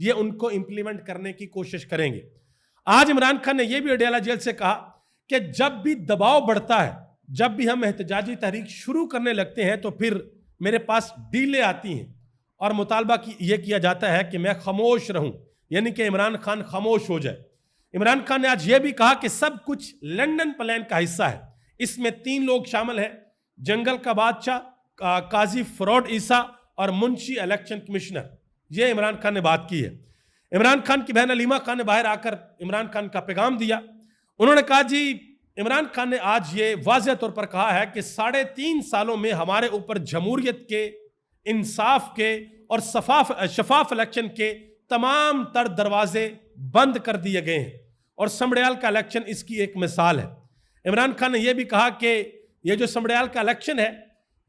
یہ ان کو امپلیمنٹ کرنے کی کوشش کریں گے۔ آج عمران خان نے یہ بھی اڈیالہ جیل سے کہا کہ جب بھی دباؤ بڑھتا ہے، جب بھی ہم احتجاجی تحریک شروع کرنے لگتے ہیں تو پھر میرے پاس ڈیلیں آتی ہیں اور مطالبہ یہ کیا جاتا ہے کہ میں خاموش رہوں، یعنی کہ عمران خان خاموش ہو جائے۔ عمران خان نے آج یہ بھی کہا کہ سب کچھ لنڈن پلان کا حصہ ہے، اس میں 3 لوگ شامل ہیں، جنگل کا بادشاہ، قاضی فروڈ عیسیٰ اور منشی الیکشن کمشنر۔ یہ عمران خان نے بات کی ہے۔ عمران خان کی بہن علیمہ خان نے باہر آ کر عمران خان کا پیغام دیا۔ انہوں نے کہا جی عمران خان نے آج یہ واضح طور پر کہا ہے کہ 3.5 سالوں میں ہمارے اوپر جمہوریت کے، انصاف کے اور شفاف الیکشن کے تمام تر دروازے بند کر دیے گئے ہیں، اور سمڑیال کا الیکشن اس کی ایک مثال ہے۔ عمران خان نے یہ بھی کہا کہ یہ جو سمڑیال کا الیکشن ہے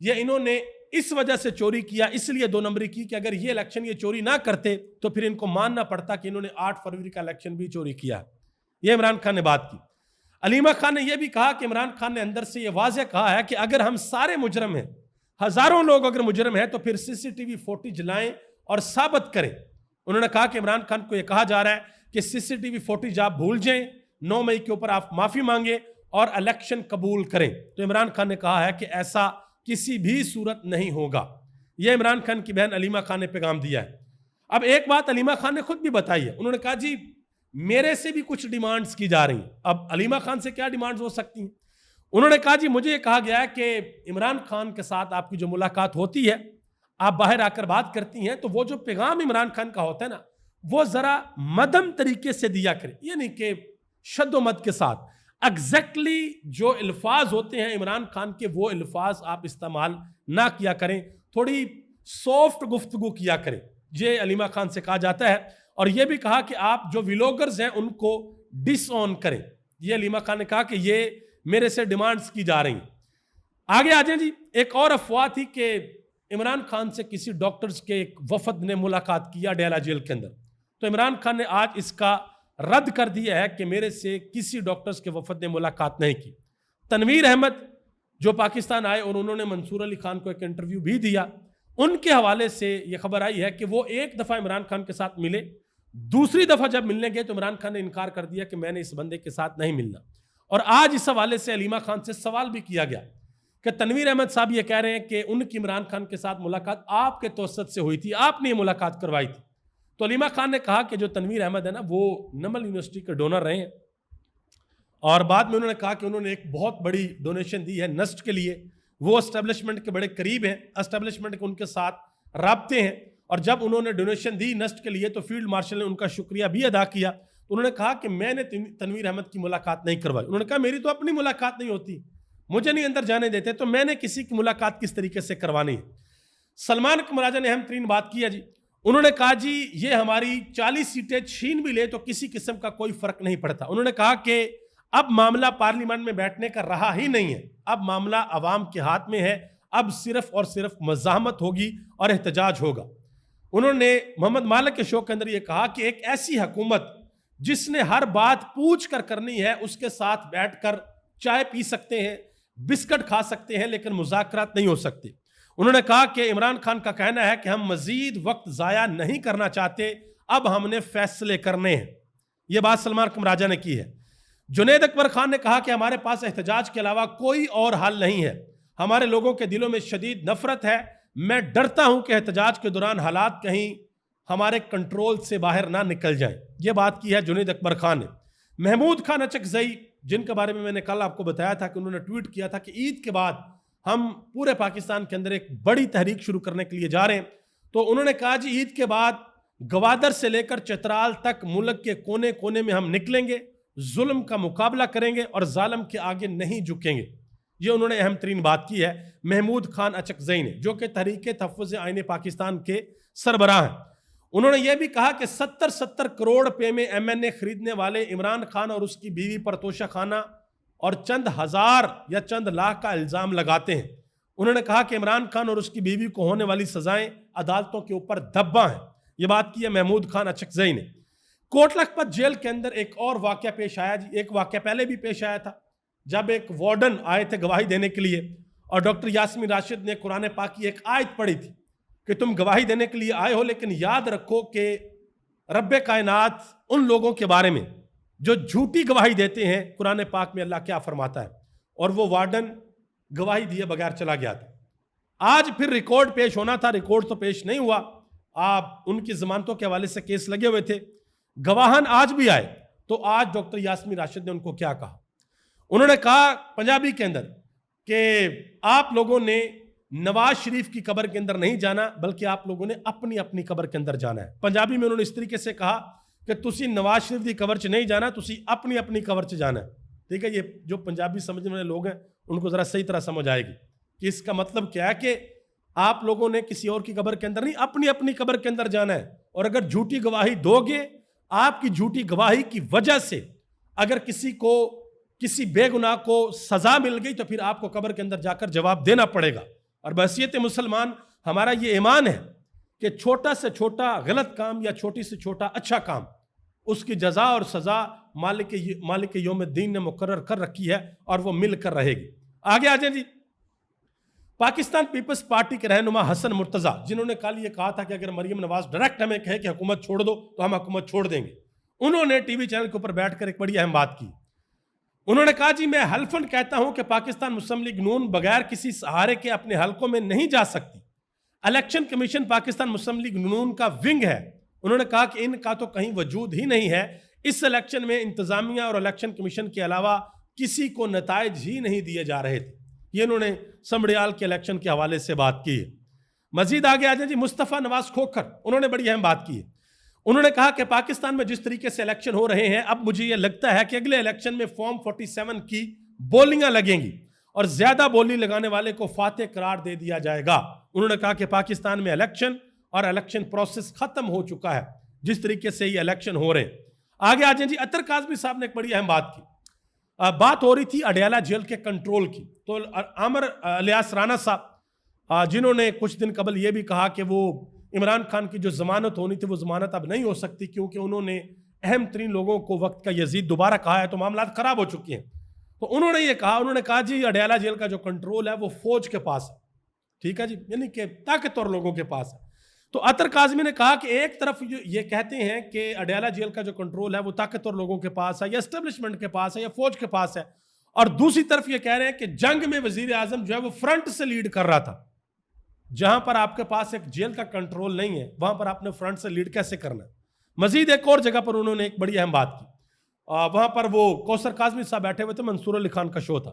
یہ انہوں نے اس وجہ سے چوری کیا، اس لیے 2 نمبری کی کہ اگر یہ الیکشن یہ چوری نہ کرتے تو پھر ان کو ماننا پڑتا کہ انہوں نے 8 فروری کا الیکشن بھی چوری کیا۔ یہ عمران خان نے بات کی۔ علیمہ خان نے یہ بھی کہا کہ عمران خان نے اندر سے یہ واضح کہا ہے کہ اگر ہم سارے مجرم ہیں، ہزاروں لوگ اگر مجرم ہیں تو پھر CCTV فوٹیج لائیں اور ثابت کریں۔ انہوں نے کہا کہ عمران خان کو یہ کہا جا رہا ہے کہ CCTV فوٹیج آپ بھول جائیں، 9 مئی کے اوپر آپ معافی مانگیں اور الیکشن قبول کریں۔ تو عمران خان نے کہا ہے کہ ایسا کسی بھی صورت نہیں ہوگا۔ یہ عمران خان کی بہن علیمہ خان نے پیغام دیا ہے۔ اب ایک بات علیمہ خان نے خود بھی بتائی ہے، انہوں نے کہا جی میرے سے بھی کچھ ڈیمانڈز کی جا رہی ہیں۔ اب علیمہ خان سے کیا ڈیمانڈز ہو سکتی ہیں؟ انہوں نے کہا جی مجھے یہ کہا گیا ہے کہ عمران خان کے ساتھ آپ کی جو ملاقات ہوتی ہے، آپ باہر آ کر بات کرتی ہیں، تو وہ جو پیغام عمران خان کا ہوتا ہے نا وہ ذرا مدھم طریقے سے دیا کریں، یعنی کہ شد و مد کے ساتھ ایگزیکٹلی جو الفاظ ہوتے ہیں عمران خان کے وہ الفاظ آپ استعمال نہ کیا کریں، تھوڑی سافٹ گفتگو کیا کریں۔ یہ علیمہ خان سے کہا جاتا ہے، اور یہ بھی کہا کہ آپ جو ویلوگرز ہیں ان کو ڈس آن کریں۔ یہ علیمہ خان نے کہا کہ یہ میرے سے ڈیمانڈز کی جا رہی ہیں۔ آگے آ جائیں جی، ایک اور افواہ تھی کہ عمران خان سے کسی ڈاکٹرز کے ایک وفد نے ملاقات کیا اڈیالہ جیل کے اندر، تو عمران خان نے آج اس کا رد کر دیا ہے کہ میرے سے کسی ڈاکٹرز کے وفد نے ملاقات نہیں کی۔ تنویر احمد جو پاکستان آئے اور انہوں نے منصور علی خان کو ایک انٹرویو بھی دیا، ان کے حوالے سے یہ خبر آئی ہے کہ وہ ایک دفعہ عمران خان کے ساتھ ملے، دوسری دفعہ جب ملنے گئے تو عمران خان نے انکار کر دیا کہ میں نے اس بندے کے ساتھ نہیں ملنا۔ اور آج اس حوالے سے علیمہ خان سے سوال بھی کیا گیا کہ تنویر احمد صاحب یہ کہہ رہے ہیں کہ ان کی عمران خان کے ساتھ ملاقات آپ کے توسط سے ہوئی تھی، آپ نے یہ ملاقات کروائی تھی۔ تو علیمہ خان نے کہا کہ جو تنویر احمد ہے نا وہ نمل یونیورسٹی کے ڈونر رہے ہیں، اور بعد میں انہوں نے کہا کہ انہوں نے ایک بہت بڑی ڈونیشن دی ہے نسٹ کے لیے، وہ اسٹیبلشمنٹ کے بڑے قریب ہیں، اسٹیبلشمنٹ کے ان کے ساتھ رابطے ہیں، اور جب انہوں نے ڈونیشن دی نسٹ کے لیے تو فیلڈ مارشل نے ان کا شکریہ بھی ادا کیا۔ تو انہوں نے کہا کہ میں نے تنویر احمد کی ملاقات نہیں کروائی۔ انہوں نے کہا میری تو اپنی ملاقات نہیں ہوتی، مجھے نہیں اندر جانے دیتے، تو میں نے کسی کی ملاقات کس طریقے سے کروانی ہے۔ سلمان قمراجہ نے اہم ترین بات کی ہے جی، انہوں نے کہا جی یہ ہماری 40 سیٹیں چھین بھی لے تو کسی قسم کا کوئی فرق نہیں پڑتا۔ انہوں نے کہا کہ اب معاملہ پارلیمنٹ میں بیٹھنے کا رہا ہی نہیں ہے، اب معاملہ عوام کے ہاتھ میں ہے، اب صرف اور صرف مزاحمت ہوگی اور احتجاج ہوگا۔ انہوں نے محمد مالک کے شو کے اندر یہ کہا کہ ایک ایسی حکومت جس نے ہر بات پوچھ کر کرنی ہے، اس کے ساتھ بیٹھ کر چائے پی سکتے ہیں، بسکٹ کھا سکتے ہیں، لیکن مذاکرات نہیں ہو سکتے۔ انہوں نے کہا کہ عمران خان کا کہنا ہے کہ ہم مزید وقت ضائع نہیں کرنا چاہتے، اب ہم نے فیصلے کرنے ہیں۔ یہ بات سلمان قمراجہ نے کی ہے۔ جنید اکبر خان نے کہا کہ ہمارے پاس احتجاج کے علاوہ کوئی اور حل نہیں ہے، ہمارے لوگوں کے دلوں میں شدید نفرت ہے، میں ڈرتا ہوں کہ احتجاج کے دوران حالات کہیں ہمارے کنٹرول سے باہر نہ نکل جائیں۔ یہ بات کی ہے جنید اکبر خان نے۔ محمود خان اچکزئی جن کے بارے میں نے کل آپ کو بتایا تھا کہ انہوں نے ٹویٹ کیا تھا کہ عید کے بعد ہم پورے پاکستان کے اندر ایک بڑی تحریک شروع کرنے کے لیے جا رہے ہیں، تو انہوں نے کہا جی عید کے بعد گوادر سے لے کر چترال تک ملک کے کونے کونے میں ہم نکلیں گے، ظلم کا مقابلہ کریں گے اور ظالم کے آگے نہیں جھکیں گے۔ یہ انہوں نے اہم ترین بات کی ہے محمود خان اچکزئی نے، جو کہ تحریک تحفظ آئین پاکستان کے سربراہ ہیں۔ انہوں نے یہ بھی کہا کہ 70 کروڑ روپے میں MNA خریدنے والے عمران خان اور اس کی بیوی پر توشہ خانہ اور چند ہزار یا چند لاکھ کا الزام لگاتے ہیں۔ انہوں نے کہا کہ عمران خان اور اس کی بیوی کو ہونے والی سزائیں عدالتوں کے اوپر دھبا ہیں۔ یہ بات کی ہے محمود خان اچکزئی نے۔ کوٹ لکھپت جیل کے اندر ایک اور واقعہ پیش آیا جی، ایک واقعہ پہلے بھی پیش آیا تھا جب ایک وارڈن آئے تھے گواہی دینے کے لیے، اور ڈاکٹر یاسمین راشد نے قرآن پاک کی ایک آیت پڑھی تھی کہ تم گواہی دینے کے لیے آئے ہو، لیکن یاد رکھو کہ رب کائنات ان لوگوں کے بارے میں جو جھوٹی گواہی دیتے ہیں، قرآن پاک میں اللہ کیا فرماتا ہے، اور وہ وارڈن گواہی دیے بغیر چلا گیا تھا. آج پھر ریکارڈ پیش ہونا تھا، ریکارڈ تو پیش نہیں ہوا. آپ ان کی ضمانتوں کے حوالے سے کیس لگے ہوئے تھے، گواہان آج بھی آئے. تو آج ڈاکٹر یاسمین راشد نے ان کو کیا کہا؟ انہوں نے کہا پنجابی کے اندر کہ آپ لوگوں نے نواز شریف کی قبر کے اندر نہیں جانا، بلکہ آپ لوگوں نے اپنی اپنی قبر کے اندر جانا ہے. پنجابی میں انہوں نے اس طریقے سے کہا کہ تسی نواز شریف کی قبر چ نہیں جانا، تسی اپنی اپنی قبر چ جانا ہے. ٹھیک ہے، یہ جو پنجابی سمجھنے والے لوگ ہیں ان کو ذرا صحیح طرح سمجھ آئے گی کہ اس کا مطلب کیا ہے کہ آپ لوگوں نے کسی اور کی قبر کے اندر نہیں، اپنی اپنی قبر کے اندر جانا ہے. اور اگر جھوٹی گواہی دو گے، آپ کی جھوٹی گواہی کی وجہ سے اگر کسی بے گناہ کو سزا مل گئی تو پھر آپ کو قبر کے اندر جا کر جواب دینا پڑے گا. اور بحیثیت مسلمان ہمارا یہ ایمان ہے کہ چھوٹا سے چھوٹا غلط کام یا چھوٹی سے چھوٹا اچھا کام، اس کی جزا اور سزا مالک یوم الدین نے مقرر کر رکھی ہے اور وہ مل کر رہے گی. آگے آ جائیں جی. پاکستان پیپلز پارٹی کے رہنما حسن مرتضیٰ، جنہوں نے کل یہ کہا تھا کہ اگر مریم نواز ڈائریکٹ ہمیں کہے کہ حکومت چھوڑ دو تو ہم حکومت چھوڑ دیں گے، انہوں نے ٹی وی چینل کے اوپر بیٹھ کر ایک بڑی اہم بات کی. انہوں نے کہا جی میں حلفاً کہتا ہوں کہ پاکستان مسلم لیگ نون بغیر کسی سہارے کے اپنے حلقوں میں نہیں جا سکتی. الیکشن کمیشن پاکستان مسلم لیگ نون کا ونگ ہے. انہوں نے کہا کہ ان کا تو کہیں وجود ہی نہیں ہے. اس الیکشن میں انتظامیہ اور الیکشن کمیشن کے علاوہ کسی کو نتائج ہی نہیں دیے جا رہے تھے. یہ انہوں نے سمڑیال کے الیکشن کے حوالے سے بات کی ہے. مزید آگے آ جائیں جی. مصطفیٰ نواز کھوکھر، انہوں نے بڑی اہم بات کی ہے. انہوں نے کہا کہ پاکستان میں جس طریقے سے الیکشن ہو رہے ہیں، اب مجھے یہ لگتا ہے کہ اگلے الیکشن میں فارم 47 کی بولیاں لگیں گی اور زیادہ بولی لگانے والے کو فاتح قرار دے دیا جائے گا. انہوں نے کہا کہ پاکستان میں الیکشن اور الیکشن پروسیس ختم ہو چکا ہے جس طریقے سے یہ الیکشن ہو رہے ہیں. آگے آ جائیں جی. اطہر کاظمی صاحب نے ایک بڑی اہم بات کی. بات ہو رہی تھی اڈیالہ جیل کے کنٹرول کی. تو عامر الیاس رانا صاحب، جنہوں نے کچھ دن قبل یہ بھی کہا کہ وہ عمران خان کی جو ضمانت ہونی تھی وہ ضمانت اب نہیں ہو سکتی کیونکہ انہوں نے اہم ترین لوگوں کو وقت کا یزید دوبارہ کہا ہے تو معاملات خراب ہو چکی ہیں. تو انہوں نے یہ کہا، انہوں نے کہا جی اڈیالہ جیل کا جو کنٹرول ہے وہ فوج کے پاس ہے. ٹھیک ہے جی، یعنی کہ طاقتور لوگوں کے پاس ہے. تو اطہر کاظمی نے کہا کہ ایک طرف یہ کہتے ہیں کہ اڈیالہ جیل کا جو کنٹرول ہے وہ طاقتور لوگوں کے پاس ہے یا اسٹیبلشمنٹ کے پاس ہے یا فوج کے پاس ہے، اور دوسری طرف یہ کہہ رہے ہیں کہ جنگ میں وزیر اعظم جو ہے وہ فرنٹ سے لیڈ کر رہا تھا. جہاں پر آپ کے پاس ایک جیل کا کنٹرول نہیں ہے وہاں پر آپ نے فرنٹ سے لیڈ کیسے کرنا ہے. مزید ایک اور جگہ پر انہوں نے ایک بڑی اہم بات کی. وہاں پر وہ کوثر کاظمی صاحب بیٹھے ہوئے تھے، منصور علی خان کا شو تھا.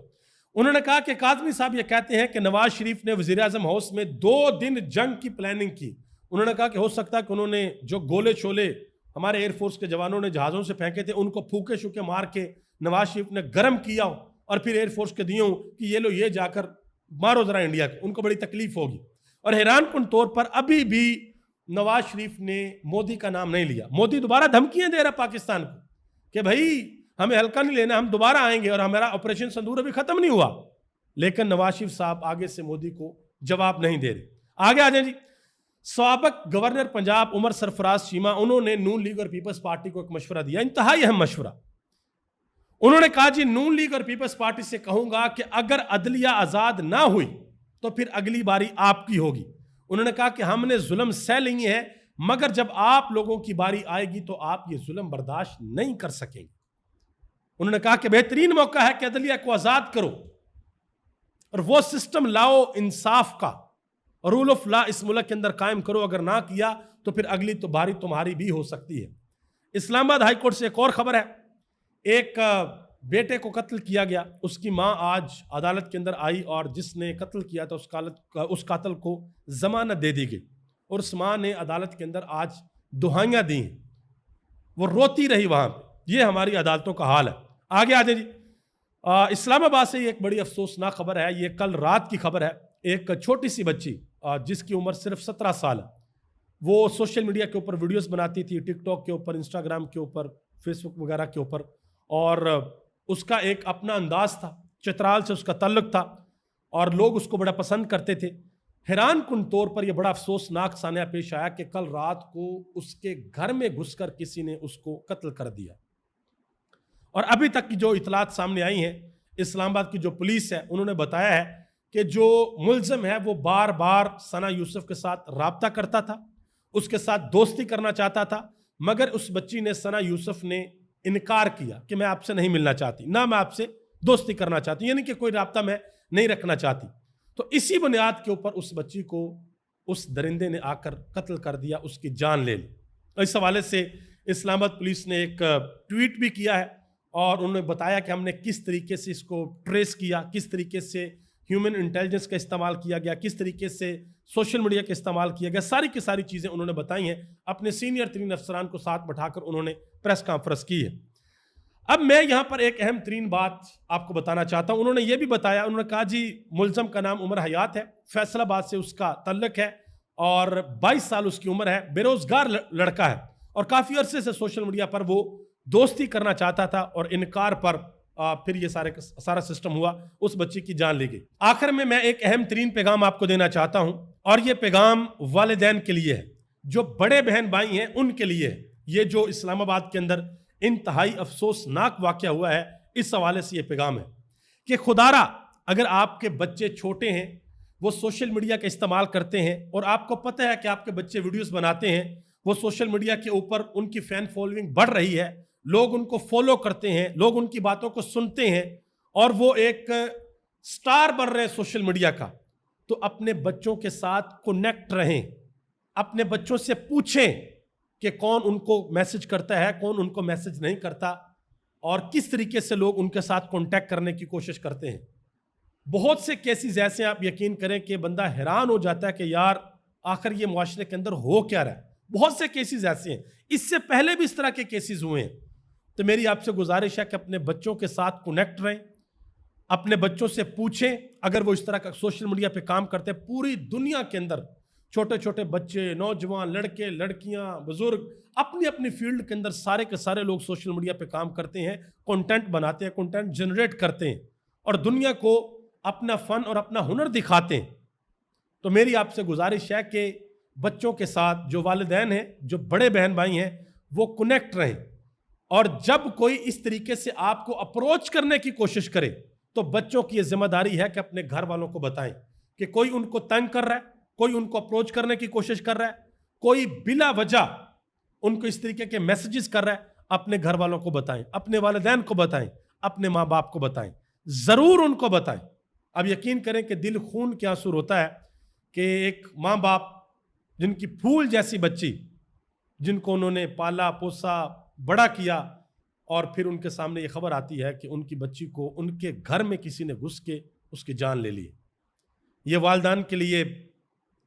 انہوں نے کہا کہ کاظمی صاحب یہ کہتے ہیں کہ نواز شریف نے وزیر اعظم ہاؤس میں 2 دن جنگ کی پلاننگ کی. انہوں نے کہا کہ ہو سکتا ہے کہ انہوں نے جو گولے چھولے ہمارے ایئر فورس کے جوانوں نے جہازوں سے پھینکے تھے ان کو پھوکے شوکے مار کے نواز شریف نے گرم کیا ہو اور پھر ایئر فورس کے دیے ہوں کہ یہ لو یہ جا کر مارو ذرا انڈیا کو. ان کو بڑی تکلیف ہوگی. اور حیران کن طور پر ابھی بھی نواز شریف نے مودی کا نام نہیں لیا. مودی دوبارہ دھمکیاں دے رہا پاکستان کو کہ بھائی ہمیں ہلکا نہیں لینا، ہم دوبارہ آئیں گے اور ہمارا آپریشن سندور ابھی ختم نہیں ہوا. لیکن نواز شریف صاحب آگے سے مودی کو جواب نہیں دے رہے. آگے آ جائیں جی. سابق گورنر پنجاب عمر سرفراز چیمہ، انہوں نے نون لیگ اور پیپلز پارٹی کو ایک مشورہ دیا، انتہائی اہم مشورہ. انہوں نے کہا جی نون لیگ اور پیپلز پارٹی سے کہوں گا کہ اگر عدلیہ آزاد نہ ہوئی تو پھر اگلی باری آپ کی ہوگی. انہوں نے کہا کہ ہم نے ظلم سہ لی ہے مگر جب آپ لوگوں کی باری آئے گی تو آپ یہ ظلم برداشت نہیں کر سکیں گے. انہوں نے کہا کہ بہترین موقع ہے کہ عدلیہ کو آزاد کرو اور وہ سسٹم لاؤ انصاف کا، رول آف لا اس ملک کے اندر قائم کرو. اگر نہ کیا تو پھر اگلی تو باری تمہاری بھی ہو سکتی ہے. اسلام آباد ہائی کورٹ سے ایک اور خبر ہے. ایک بیٹے کو قتل کیا گیا، اس کی ماں آج عدالت کے اندر آئی اور جس نے قتل کیا تھا اس قاتل کو ضمانت دے دی گئی اور اس ماں نے عدالت کے اندر آج دہائیاں دی ہیں. وہ روتی رہی وہاں پہ. یہ ہماری عدالتوں کا حال ہے. آگے آ جائیں جی. اسلام آباد سے یہ ایک بڑی افسوسناک خبر ہے. یہ کل رات کی خبر ہے. ایک چھوٹی سی بچی جس کی عمر صرف 17 سال ہے، وہ سوشل میڈیا کے اوپر ویڈیوز بناتی تھی، ٹک ٹاک کے اوپر، انسٹاگرام کے اوپر، فیس بک وغیرہ کے اوپر، اور اس کا ایک اپنا انداز تھا، چترال سے اس کا تعلق تھا اور لوگ اس کو بڑا پسند کرتے تھے. حیران کن طور پر یہ بڑا افسوسناک سانحہ پیش آیا کہ کل رات کو اس کے گھر میں گھس کر کسی نے اس کو قتل کر دیا. اور ابھی تک کی جو اطلاعات سامنے آئی ہیں، اسلام آباد کی جو پولیس ہے انہوں نے بتایا ہے کہ جو ملزم ہے وہ بار بار ثنا یوسف کے ساتھ رابطہ کرتا تھا، اس کے ساتھ دوستی کرنا چاہتا تھا، مگر اس بچی نے ثنا یوسف نے انکار کیا کہ میں آپ سے نہیں ملنا چاہتی, نہ میں آپ سے دوستی کرنا چاہتی, یعنی کہ کوئی رابطہ میں نہیں رکھنا چاہتی. تو اسی بنیاد کے اوپر اس بچی کو اس درندے نے آ کر قتل کر دیا, اس کی جان لے لی. اس حوالے سے اسلام آباد پولیس نے ایک ٹویٹ بھی کیا ہے اور انہوں نے بتایا کہ ہم نے کس طریقے سے اس کو ٹریس کیا, کس طریقے سے ہیومن انٹیلیجنس کا استعمال کیا گیا, کس طریقے سے سوشل میڈیا کا استعمال کیا گیا. ساری کی ساری چیزیں انہوں نے بتائی ہیں. اپنے سینئر ترین افسران کو ساتھ بٹھا کر انہوں نے پریس کانفرنس کی ہے. اب میں یہاں پر ایک اہم ترین بات آپ کو بتانا چاہتا ہوں. انہوں نے یہ بھی بتایا, انہوں نے کہا جی ملزم کا نام عمر حیات ہے, فیصل آباد سے اس کا تعلق ہے اور 22 سال اس کی عمر ہے, بے روزگار لڑکا ہے اور کافی عرصے سے سوشل میڈیا پر وہ دوستی کرنا چاہتا تھا اور انکار پر پھر یہ سارا سسٹم ہوا, اس بچی کی جان لی گئی. آخر میں ایک اہم ترین پیغام آپ کو دینا چاہتا ہوں اور یہ پیغام والدین کے لیے ہے, جو بڑے بہن بھائی ہیں ان کے لیے ہے. یہ جو اسلام آباد کے اندر انتہائی افسوسناک واقعہ ہوا ہے, اس حوالے سے یہ پیغام ہے کہ خدارا اگر آپ کے بچے چھوٹے ہیں, وہ سوشل میڈیا کا استعمال کرتے ہیں اور آپ کو پتہ ہے کہ آپ کے بچے ویڈیوز بناتے ہیں, وہ سوشل میڈیا کے اوپر ان کی فین فالوئنگ بڑھ رہی ہے, لوگ ان کو فالو کرتے ہیں, لوگ ان کی باتوں کو سنتے ہیں اور وہ ایک سٹار بن رہے ہیں سوشل میڈیا کا, تو اپنے بچوں کے ساتھ کنیکٹ رہیں, اپنے بچوں سے پوچھیں کہ کون ان کو میسج کرتا ہے, کون ان کو میسج نہیں کرتا اور کس طریقے سے لوگ ان کے ساتھ کانٹیکٹ کرنے کی کوشش کرتے ہیں. بہت سے کیسز ایسے ہیں, آپ یقین کریں کہ بندہ حیران ہو جاتا ہے کہ یار آخر یہ معاشرے کے اندر ہو کیا رہا ہے. بہت سے کیسز ایسے ہیں, اس سے پہلے بھی اس طرح کے کیسز ہوئے ہیں. تو میری آپ سے گزارش ہے کہ اپنے بچوں کے ساتھ کنیکٹ رہیں, اپنے بچوں سے پوچھیں اگر وہ اس طرح کا سوشل میڈیا پہ کام کرتے ہیں. پوری دنیا کے اندر چھوٹے چھوٹے بچے, نوجوان, لڑکے, لڑکیاں, بزرگ, اپنی اپنی فیلڈ کے اندر سارے کے سارے لوگ سوشل میڈیا پہ کام کرتے ہیں, کنٹینٹ بناتے ہیں, کنٹینٹ جنریٹ کرتے ہیں اور دنیا کو اپنا فن اور اپنا ہنر دکھاتے ہیں. تو میری آپ سے گزارش ہے کہ بچوں کے ساتھ جو والدین ہیں, جو بڑے بہن بھائی ہیں, وہ کنیکٹ رہیں اور جب کوئی اس طریقے سے آپ کو اپروچ کرنے کی کوشش کرے تو بچوں کی یہ ذمہ داری ہے کہ اپنے گھر والوں کو بتائیں کہ کوئی ان کو تنگ کر رہا ہے, کوئی ان کو اپروچ کرنے کی کوشش کر رہا ہے, کوئی بلا وجہ ان کو اس طریقے کے میسیجز کر رہا ہے, اپنے گھر والوں کو بتائیں, اپنے والدین کو بتائیں, اپنے ماں باپ کو بتائیں, ضرور ان کو بتائیں. اب یقین کریں کہ دل خون کے آنسو ہوتا ہے کہ ایک ماں باپ جن کی پھول جیسی بچی, جن کو انہوں نے پالا پوسا بڑا کیا, اور پھر ان کے سامنے یہ خبر آتی ہے کہ ان کی بچی کو ان کے گھر میں کسی نے گھس کے اس کی جان لے لی. یہ والدین کے لیے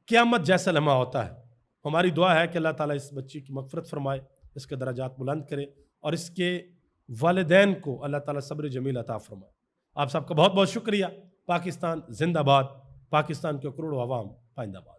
قیامت جیسا لمحہ ہوتا ہے. ہماری دعا ہے کہ اللہ تعالیٰ اس بچی کی مغفرت فرمائے, اس کے درجات بلند کرے اور اس کے والدین کو اللہ تعالیٰ صبر جمیل عطا فرمائے. آپ سب کا بہت بہت شکریہ. پاکستان زندہ باد, پاکستان کے کروڑوں عوام پائندہ باد.